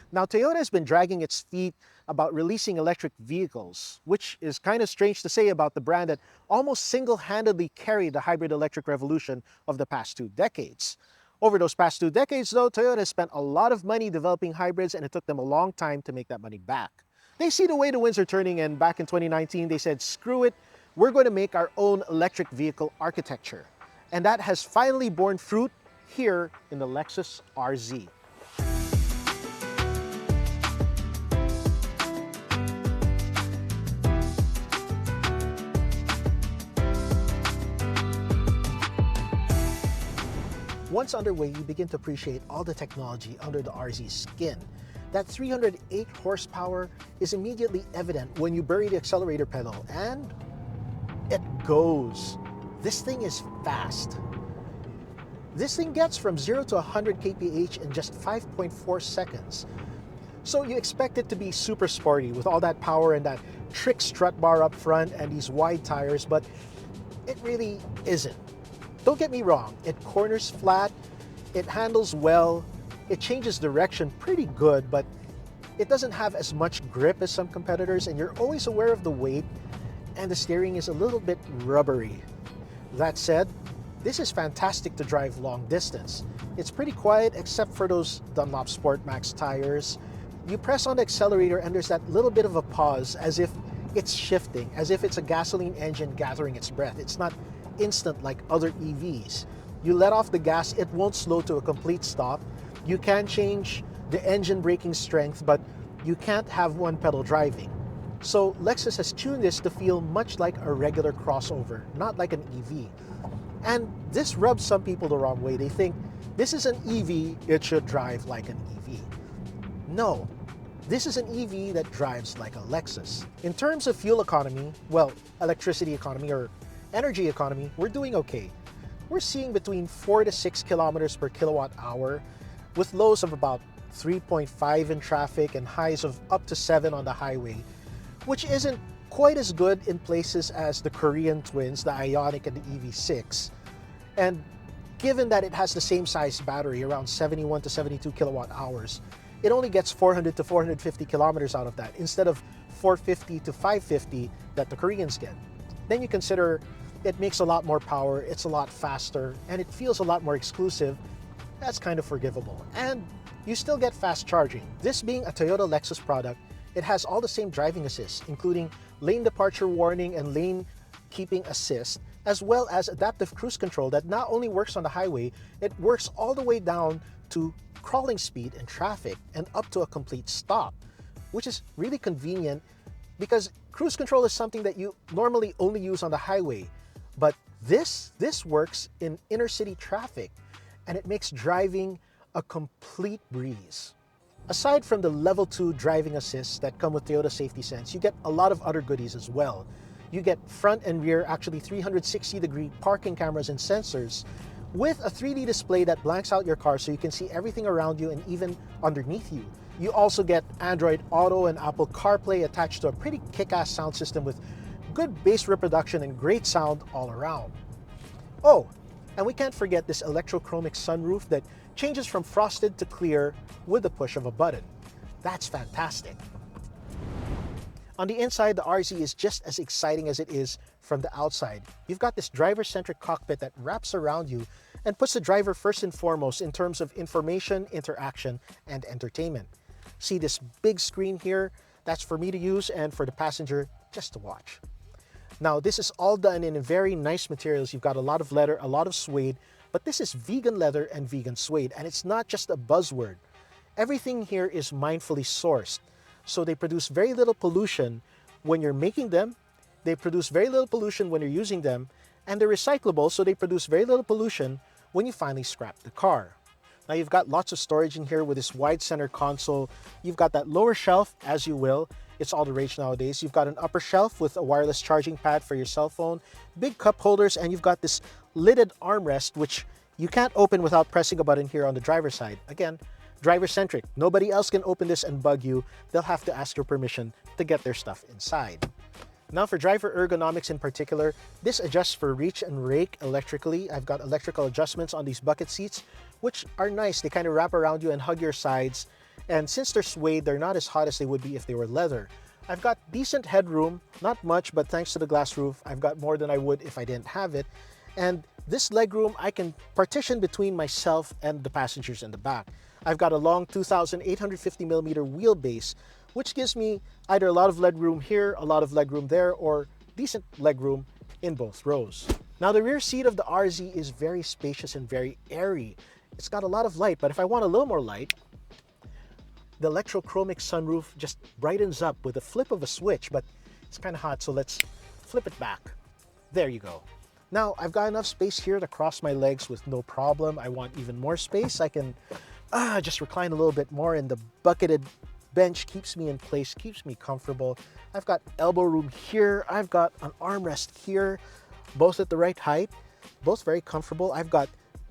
Now, Toyota has been dragging its feet about releasing electric vehicles, which is kind of strange to say about the brand that almost single-handedly carried the hybrid electric revolution of the past 2 decades. Over those past 2 decades, though, Toyota has spent a lot of money developing hybrids, and it took them a long time to make that money back. They see the way the winds are turning, and back in 2019, they said, screw it, we're going to make our own electric vehicle architecture. And that has finally borne fruit here in the Lexus RZ. Once underway, you begin to appreciate all the technology under the RZ's skin. That 308 horsepower is immediately evident when you bury the accelerator pedal, and it goes. This thing is fast. This thing gets from 0 to 100 kph in just 5.4 seconds. So you expect it to be super sporty with all that power and that trick strut bar up front and these wide tires, but it really isn't. Don't get me wrong, it corners flat, it handles well, it changes direction pretty good, but it doesn't have as much grip as some competitors, and you're always aware of the weight, and the steering is a little bit rubbery. That said, this is fantastic to drive long distance. It's pretty quiet except for those Dunlop Sport Max tires. You press on the accelerator and there's that little bit of a pause as if it's shifting, as if it's a gasoline engine gathering its breath. It's not instant like other EVs. You let off the gas, it won't slow to a complete stop. You can change the engine braking strength, but you can't have one pedal driving. So Lexus has tuned this to feel much like a regular crossover, not like an EV. And this rubs some people the wrong way. They think this is an EV, it should drive like an EV. No, this is an EV that drives like a Lexus. In terms of fuel economy, well, electricity economy or energy economy, we're doing okay. We're seeing between 4 to 6 kilometers per kilowatt hour with lows of about 3.5 in traffic and highs of up to 7 on the highway, which isn't quite as good in places as the Korean twins, the Ioniq and the EV6. And given that it has the same size battery, around 71 to 72 kilowatt hours, it only gets 400 to 450 kilometers out of that instead of 450 to 550 that the Koreans get. Then you consider it makes a lot more power, it's a lot faster, and it feels a lot more exclusive. That's kind of forgivable. And you still get fast charging. This being a Toyota Lexus product, it has all the same driving assists, including lane departure warning and lane keeping assist, as well as adaptive cruise control that not only works on the highway, it works all the way down to crawling speed in traffic and up to a complete stop, which is really convenient because cruise control is something that you normally only use on the highway. But this works in inner city traffic, and it makes driving a complete breeze. Aside from the level 2 driving assists that come with Toyota Safety Sense, you get a lot of other goodies as well. You get front and rear, actually 360-degree parking cameras and sensors with a 3D display that blanks out your car so you can see everything around you and even underneath you. You also get Android Auto and Apple CarPlay attached to a pretty kick-ass sound system with good bass reproduction and great sound all around. Oh, and we can't forget this electrochromic sunroof that changes from frosted to clear with the push of a button. That's fantastic. On the inside, the RZ is just as exciting as it is from the outside. You've got this driver-centric cockpit that wraps around you and puts the driver first and foremost in terms of information, interaction, and entertainment. See this big screen here? That's for me to use and for the passenger just to watch. Now, this is all done in very nice materials. You've got a lot of leather, a lot of suede, but this is vegan leather and vegan suede, and it's not just a buzzword. Everything here is mindfully sourced. So they produce very little pollution when you're making them, they produce very little pollution when you're using them, and they're recyclable, so they produce very little pollution when you finally scrap the car. Now you've got lots of storage in here with this wide center console. You've got that lower shelf, as you will. It's all the rage nowadays. You've got an upper shelf with a wireless charging pad for your cell phone, big cup holders, and you've got this lidded armrest, which you can't open without pressing a button here on the driver's side. Again, driver-centric. Nobody else can open this and bug you. They'll have to ask your permission to get their stuff inside. Now for driver ergonomics in particular, this adjusts for reach and rake electrically. I've got electrical adjustments on these bucket seats, which are nice. They kind of wrap around you and hug your sides. And since they're suede, they're not as hot as they would be if they were leather. I've got decent headroom, not much, but thanks to the glass roof, I've got more than I would if I didn't have it. And this legroom, I can partition between myself and the passengers in the back. I've got a long 2,850mm wheelbase, which gives me either a lot of legroom here, a lot of legroom there, or decent legroom in both rows. Now the rear seat of the RZ is very spacious and very airy. It's got a lot of light, but if I want a little more light, the electrochromic sunroof just brightens up with a flip of a switch, but it's kind of hot, so let's flip it back. There you go. Now I've got enough space here to cross my legs with no problem. I want even more space. I can just recline a little bit more, and the bucketed bench keeps me in place, keeps me comfortable. I've got elbow room here. I've got an armrest here, both at the right height, both very comfortable. I've got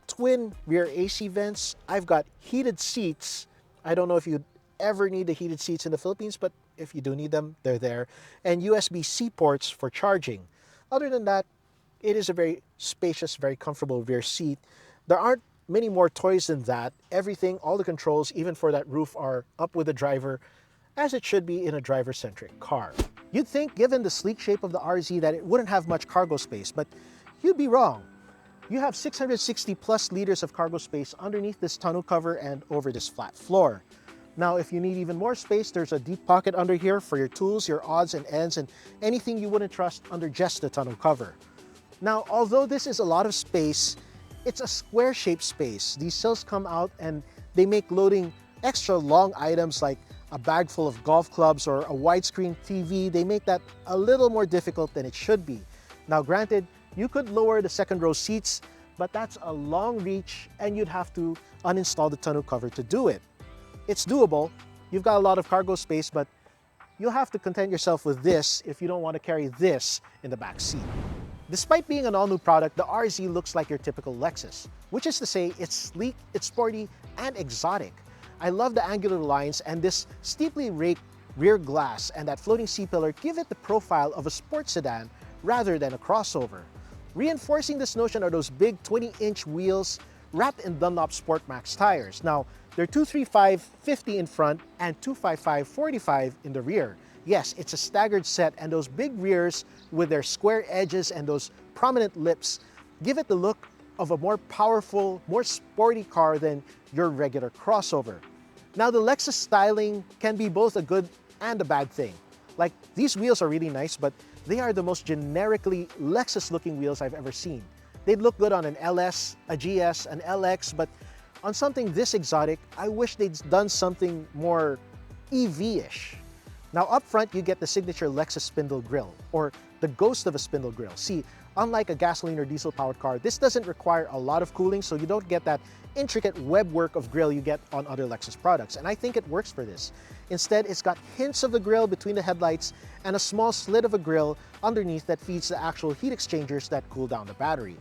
twin rear AC vents. I've got heated seats. I don't know if you'd ever need the heated seats in the Philippines, but if you do need them, they're there. And USB-C ports for charging. Other than that, it is a very spacious, very comfortable rear seat. There aren't many more toys than that. Everything, all the controls, even for that roof, are up with the driver, as it should be in a driver-centric car. You'd think, given the sleek shape of the RZ, that it wouldn't have much cargo space, but you'd be wrong. You have 660 plus liters of cargo space underneath this tonneau cover and over this flat floor. Now, if you need even more space, there's a deep pocket under here for your tools, your odds and ends, and anything you wouldn't trust under just the tonneau cover. Now, although this is a lot of space, it's a square-shaped space. These sills come out and they make loading extra long items like a bag full of golf clubs or a widescreen TV. They make that a little more difficult than it should be. Now, granted, you could lower the second row seats, but that's a long reach and you'd have to uninstall the tonneau cover to do it. It's doable. You've got a lot of cargo space, but you'll have to content yourself with this if you don't want to carry this in the back seat. Despite being an all-new product, the RZ looks like your typical Lexus, which is to say it's sleek, it's sporty, and exotic. I love the angular lines, and this steeply raked rear glass and that floating C-pillar give it the profile of a sports sedan rather than a crossover. Reinforcing this notion are those big 20-inch wheels wrapped in Dunlop Sport Max tires. Now, they're 235/50 in front and 255/45 in the rear. Yes, it's a staggered set, and those big rears with their square edges and those prominent lips give it the look of a more powerful, more sporty car than your regular crossover. Now, the Lexus styling can be both a good and a bad thing. Like, these wheels are really nice, but they are the most generically Lexus-looking wheels I've ever seen. They'd look good on an LS, a GS, an LX, but on something this exotic, I wish they'd done something more EV-ish. Now up front, you get the signature Lexus spindle grille, or the ghost of a spindle grille. See, unlike a gasoline or diesel-powered car, this doesn't require a lot of cooling, so you don't get that intricate web work of grille you get on other Lexus products, and I think it works for this. Instead, it's got hints of the grille between the headlights and a small slit of a grille underneath that feeds the actual heat exchangers that cool down the battery.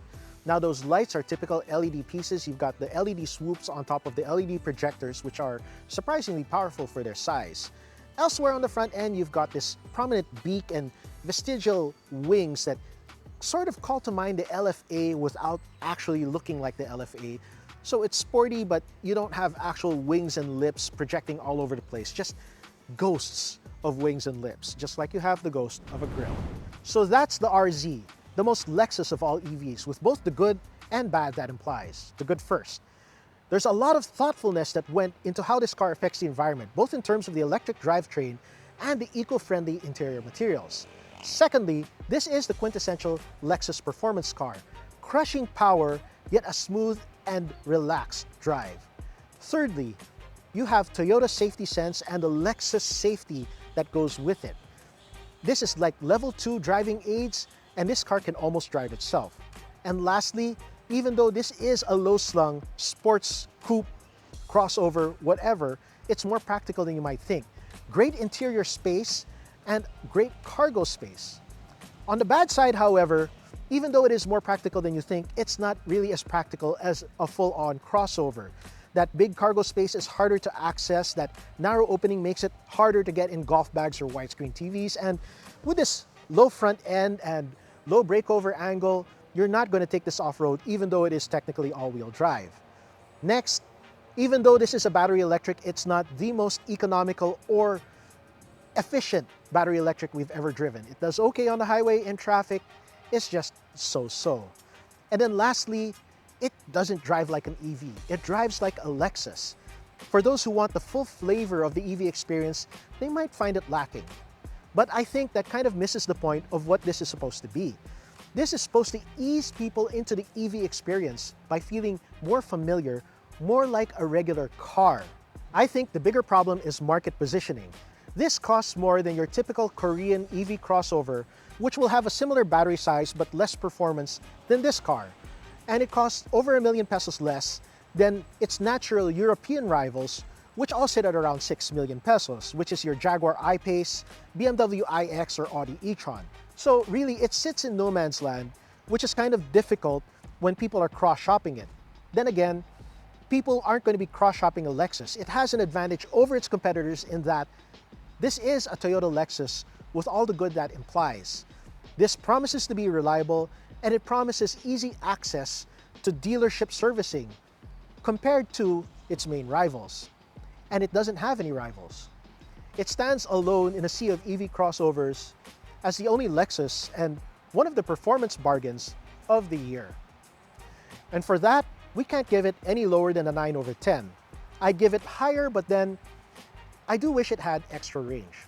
Now those lights are typical LED pieces. You've got the LED swoops on top of the LED projectors, which are surprisingly powerful for their size. Elsewhere on the front end, you've got this prominent beak and vestigial wings that sort of call to mind the LFA without actually looking like the LFA. So it's sporty, but you don't have actual wings and lips projecting all over the place, just ghosts of wings and lips, just like you have the ghost of a grille. So that's the RZ, the most Lexus of all EVs, with both the good and bad that implies. The good first. There's a lot of thoughtfulness that went into how this car affects the environment, both in terms of the electric drivetrain and the eco-friendly interior materials. Secondly, this is the quintessential Lexus performance car, crushing power, yet a smooth and relaxed drive. Thirdly, you have Toyota safety sense and the Lexus safety that goes with it. This is like level 2 driving aids, and this car can almost drive itself. And lastly, even though this is a low-slung sports coupe, crossover, whatever, it's more practical than you might think. Great interior space and great cargo space. On the bad side, however, even though it is more practical than you think, it's not really as practical as a full-on crossover. That big cargo space is harder to access, that narrow opening makes it harder to get in golf bags or widescreen TVs, and with this low front end and low breakover angle, you're not going to take this off-road even though it is technically all-wheel drive. Next, Even though this is a battery electric, it's not the most economical or efficient battery electric we've ever driven. It does okay on the highway in traffic, it's just so-so. And then lastly, it doesn't drive like an EV. It drives like a Lexus. For those who want the full flavor of the EV experience, they might find it lacking. But I think that kind of misses the point of what this is supposed to be. This is supposed to ease people into the EV experience by feeling more familiar, more like a regular car. I think the bigger problem is market positioning. This costs more than your typical Korean EV crossover, which will have a similar battery size but less performance than this car. And it costs over 1 million pesos less than its natural European rivals, which all sit at around 6 million pesos, which is your Jaguar I-Pace, BMW iX, or Audi e-tron. So really, it sits in no man's land, which is kind of difficult when people are cross-shopping it. Then again, people aren't going to be cross-shopping a Lexus. It has an advantage over its competitors in that this is a Toyota Lexus with all the good that implies. This promises to be reliable, and it promises easy access to dealership servicing compared to its main rivals. And it doesn't have any rivals. It stands alone in a sea of EV crossovers as the only Lexus and one of the performance bargains of the year. And for that, we can't give it any lower than a 9/10. I'd give it higher, but then I do wish it had extra range.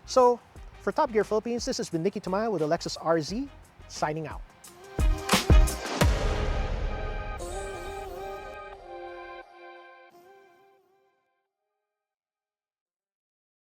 So, for Top Gear Philippines, this has been Niky Tamayo with the Lexus RZ, signing out.